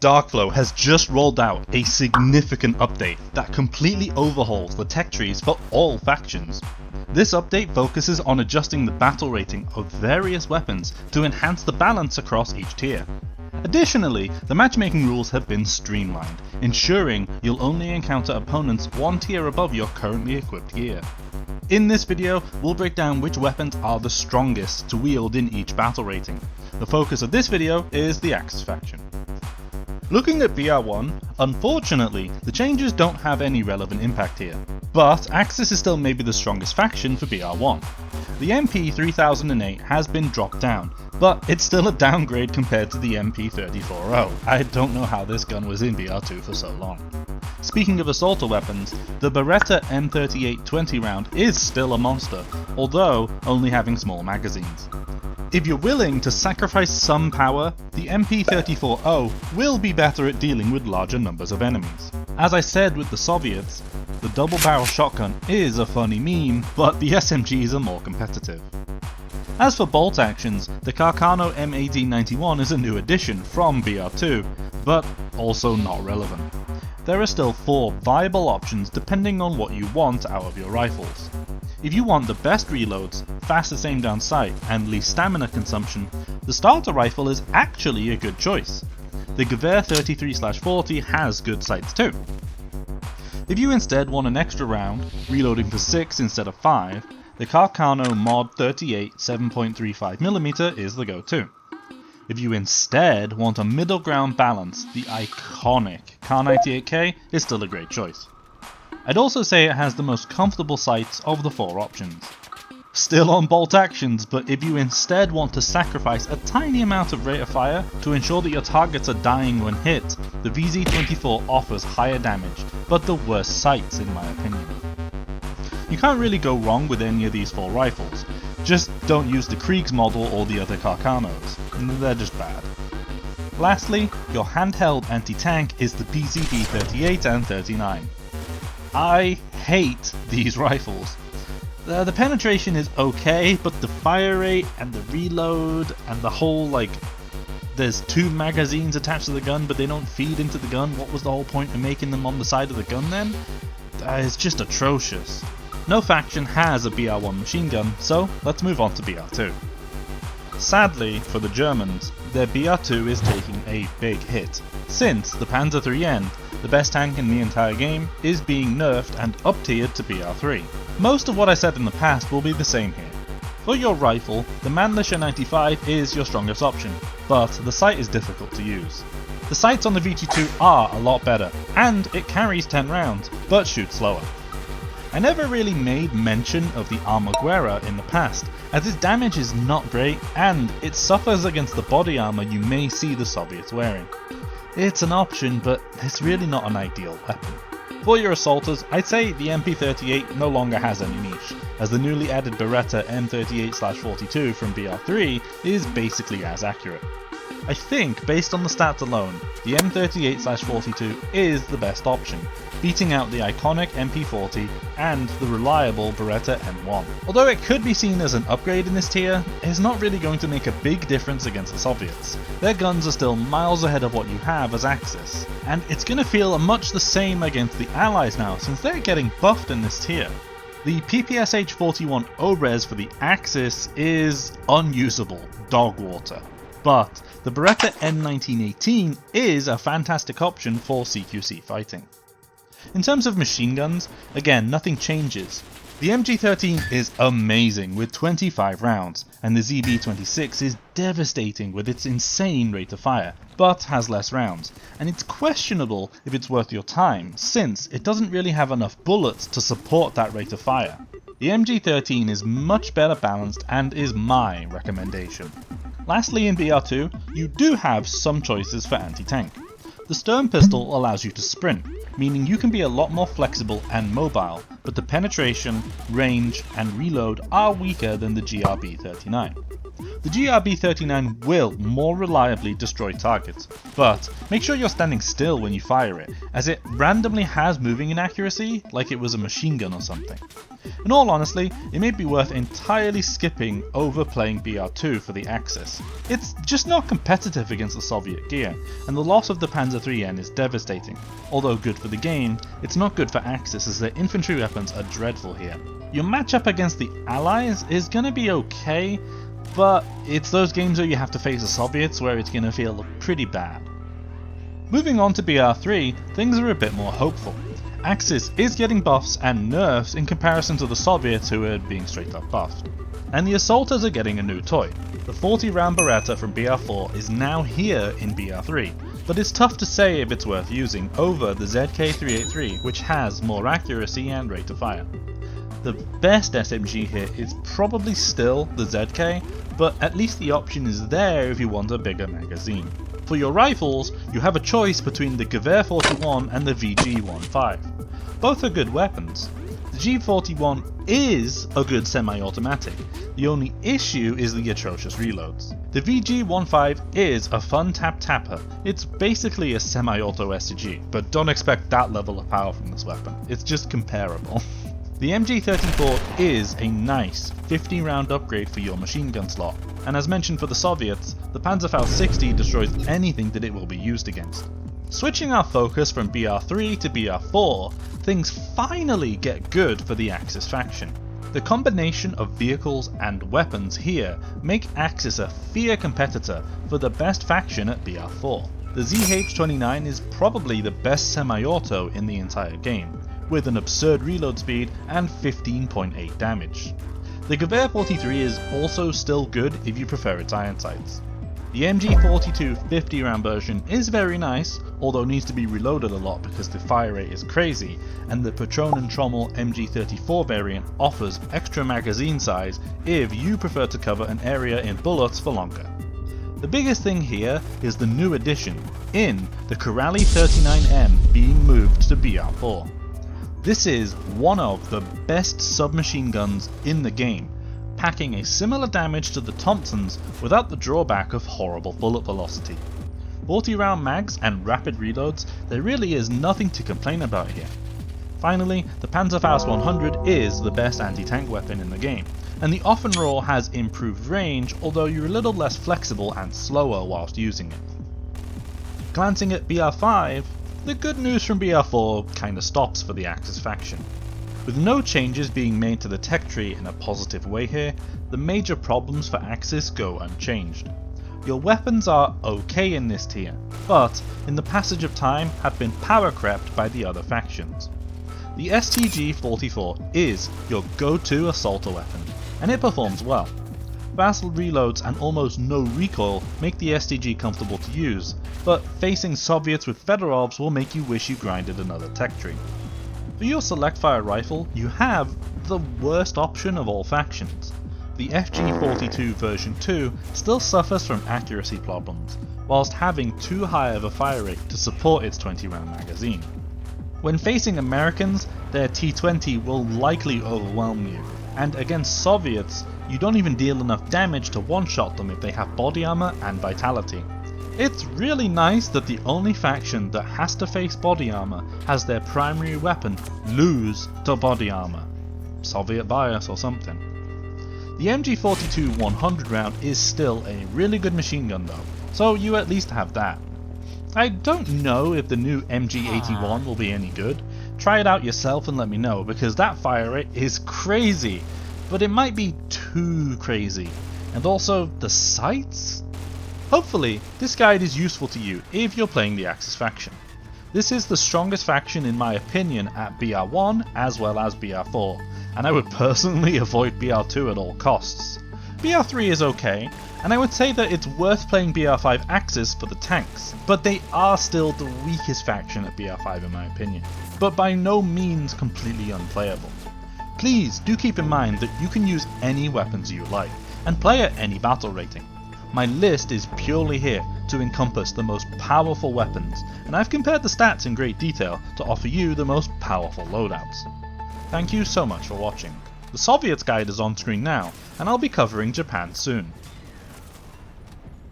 Darkflow has just rolled out a significant update that completely overhauls the tech trees for all factions. This update focuses on adjusting the battle rating of various weapons to enhance the balance across each tier. Additionally, the matchmaking rules have been streamlined, ensuring you'll only encounter opponents one tier above your currently equipped gear. In this video, we'll break down which weapons are the strongest to wield in each battle rating. The focus of this video is the Axis faction. Looking at BR1, unfortunately, the changes don't have any relevant impact here, but Axis is still maybe the strongest faction for BR1. The MP 3008 has been dropped down, but it's still a downgrade compared to the MP 3040. I don't know how this gun was in BR2 for so long. Speaking of assaulter weapons, the Beretta M38 20 round is still a monster, although only having small magazines. If you're willing to sacrifice some power, the MP 3040 will be better at dealing with larger numbers of enemies. As I said with the Soviets, the double barrel shotgun is a funny meme, but the SMGs are more competitive. As for bolt actions, the Carcano M1891 is a new addition from BR2, but also not relevant. There are still 4 viable options depending on what you want out of your rifles. If you want the best reloads, fastest aim down sight, and least stamina consumption, the starter rifle is actually a good choice. The Gewehr 33/40 has good sights too. If you instead want an extra round, reloading for 6 instead of 5, the Carcano Mod 38 7.35mm is the go-to. If you instead want a middle ground balance, the iconic Kar 98K is still a great choice. I'd also say it has the most comfortable sights of the 4 options. Still on bolt actions, but if you instead want to sacrifice a tiny amount of rate of fire to ensure that your targets are dying when hit, the VZ24 offers higher damage, but the worst sights in my opinion. You can't really go wrong with any of these 4 rifles, just don't use the Kriegs model or the other Carcanos, they're just bad. Lastly, your handheld anti-tank is the BZD 38 and 39. I hate these rifles. The penetration is okay, but the fire rate and the reload and the whole there's 2 magazines attached to the gun but they don't feed into the gun, what was the whole point of making them on the side of the gun then? It's just atrocious. No faction has a BR1 machine gun, so let's move on to BR2. Sadly for the Germans, their BR2 is taking a big hit, since the Panzer IIIN, the best tank in the entire game, is being nerfed and up-tiered to BR3. Most of what I said in the past will be the same here. For your rifle, the Mannlicher 95 is your strongest option, but the sight is difficult to use. The sights on the VT2 are a lot better, and it carries 10 rounds, but shoots slower. I never really made mention of the Arma Guerra in the past, as its damage is not great and it suffers against the body armor you may see the Soviets wearing. It's an option, but it's really not an ideal weapon. For your assaulters, I'd say the MP38 no longer has any niche, as the newly added Beretta M38/42 from BR3 is basically as accurate. I think, based on the stats alone, the M38/42 is the best option, beating out the iconic MP40 and the reliable Beretta M1. Although it could be seen as an upgrade in this tier, it's not really going to make a big difference against the Soviets. Their guns are still miles ahead of what you have as Axis, and it's going to feel much the same against the Allies now since they're getting buffed in this tier. The PPSH-41 ORES for the Axis is unusable, dog water. But the Beretta M1918 is a fantastic option for CQC fighting. In terms of machine guns, again nothing changes. The MG13 is amazing with 25 rounds, and the ZB26 is devastating with its insane rate of fire, but has less rounds, and it's questionable if it's worth your time, since it doesn't really have enough bullets to support that rate of fire. The MG13 is much better balanced and is my recommendation. Lastly, in BR2, you do have some choices for anti-tank. The Sturm pistol allows you to sprint, meaning you can be a lot more flexible and mobile, but the penetration, range, and reload are weaker than the GRB39. The GRB-39 will more reliably destroy targets, but make sure you're standing still when you fire it, as it randomly has moving inaccuracy like it was a machine gun or something. In all honesty, it may be worth entirely skipping over playing BR2 for the Axis. It's just not competitive against the Soviet gear, and the loss of the Panzer IIIN is devastating. Although good for the game, it's not good for Axis as their infantry weapons are dreadful here. Your matchup against the Allies is gonna be okay, but it's those games where you have to face the Soviets where it's gonna feel pretty bad. Moving on to BR3, things are a bit more hopeful. Axis is getting buffs and nerfs in comparison to the Soviets who are being straight up buffed. And the assaulters are getting a new toy. The 40 round Beretta from BR4 is now here in BR3, but it's tough to say if it's worth using over the ZK383, which has more accuracy and rate of fire. The best SMG here is probably still the ZK, but at least the option is there if you want a bigger magazine. For your rifles, you have a choice between the Gewehr 41 and the VG-15. Both are good weapons. The G41 is a good semi-automatic, the only issue is the atrocious reloads. The VG-15 is a fun tap-tapper, it's basically a semi-auto STG, but don't expect that level of power from this weapon, it's just comparable. The MG34 is a nice 50 round upgrade for your machine gun slot, and as mentioned for the Soviets, the Panzerfaust 60 destroys anything that it will be used against. Switching our focus from BR3 to BR4, things finally get good for the Axis faction. The combination of vehicles and weapons here make Axis a fair competitor for the best faction at BR4. The ZH-29 is probably the best semi-auto in the entire game, with an absurd reload speed and 15.8 damage. The Gewehr 43 is also still good if you prefer its iron sights. The MG42 50 round version is very nice, although needs to be reloaded a lot because the fire rate is crazy, and the Patronen Trommel MG34 variant offers extra magazine size if you prefer to cover an area in bullets for longer. The biggest thing here is the new addition in the Corrali 39M being moved to BR4. This is one of the best submachine guns in the game, packing a similar damage to the Thompsons without the drawback of horrible bullet velocity. 40 round mags and rapid reloads, there really is nothing to complain about here. Finally, the Panzerfaust 100 is the best anti-tank weapon in the game, and the Offenrohr has improved range, although you're a little less flexible and slower whilst using it. Glancing at BR5, the good news from BR4 kinda stops for the Axis faction. With no changes being made to the tech tree in a positive way here, the major problems for Axis go unchanged. Your weapons are okay in this tier, but in the passage of time have been power crept by the other factions. The STG-44 is your go-to assaulter weapon, and it performs well. Fast reloads and almost no recoil make the STG comfortable to use, but facing Soviets with Fedorovs will make you wish you grinded another tech tree. For your select fire rifle, you have the worst option of all factions. The FG42 version 2 still suffers from accuracy problems, whilst having too high of a fire rate to support its 20 round magazine. When facing Americans, their T20 will likely overwhelm you, and against Soviets, you don't even deal enough damage to one-shot them if they have body armor and vitality. It's really nice that the only faction that has to face body armor has their primary weapon lose to body armor. Soviet bias or something. The MG42 100 round is still a really good machine gun though, so you at least have that. I don't know if the new MG81 will be any good. Try it out yourself and let me know, because that fire rate is crazy, but it might be too crazy. And also, the sights? Hopefully, this guide is useful to you if you're playing the Axis faction. This is the strongest faction in my opinion at BR1 as well as BR4, and I would personally avoid BR2 at all costs. BR3 is okay, and I would say that it's worth playing BR5 Axis for the tanks, but they are still the weakest faction at BR5 in my opinion, but by no means completely unplayable. Please do keep in mind that you can use any weapons you like, and play at any battle rating. My list is purely here to encompass the most powerful weapons, and I've compared the stats in great detail to offer you the most powerful loadouts. Thank you so much for watching. The Soviets guide is on screen now, and I'll be covering Japan soon.